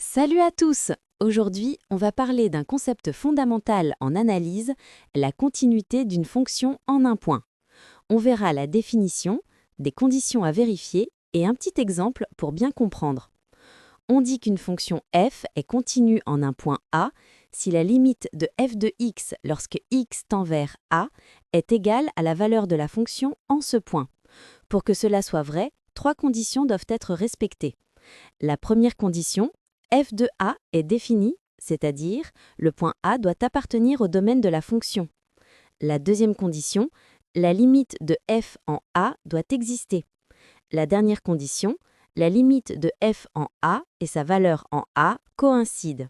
Salut à tous! Aujourd'hui, on va parler d'un concept fondamental en analyse, la continuité d'une fonction en un point. On verra la définition, des conditions à vérifier et un petit exemple pour bien comprendre. On dit qu'une fonction f est continue en un point A si la limite de f de x lorsque x tend vers A est égale à la valeur de la fonction en ce point. Pour que cela soit vrai, trois conditions doivent être respectées. La première condition, f de A est définie, c'est-à-dire le point A doit appartenir au domaine de la fonction. La deuxième condition, la limite de f en A doit exister. La dernière condition, la limite de f en A et sa valeur en A coïncident.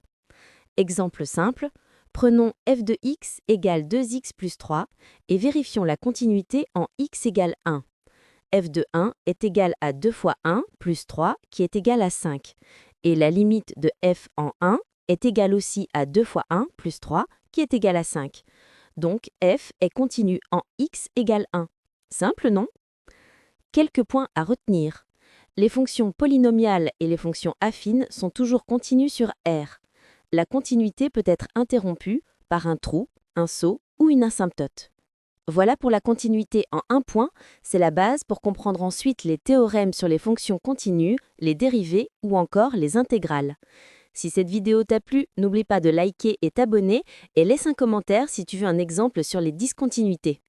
Exemple simple, prenons f de x égale 2x plus 3 et vérifions la continuité en x égale 1. f de 1 est égal à 2 fois 1 plus 3 qui est égal à 5. Et la limite de f en 1 est égale aussi à 2 fois 1 plus 3 qui est égal à 5. Donc f est continue en x égale 1. Simple, non? Quelques points à retenir. Les fonctions polynomiales et les fonctions affines sont toujours continues sur R. La continuité peut être interrompue par un trou, un saut ou une asymptote. Voilà pour la continuité en un point, c'est la base pour comprendre ensuite les théorèmes sur les fonctions continues, les dérivées ou encore les intégrales. Si cette vidéo t'a plu, n'oublie pas de liker et t'abonner et laisse un commentaire si tu veux un exemple sur les discontinuités.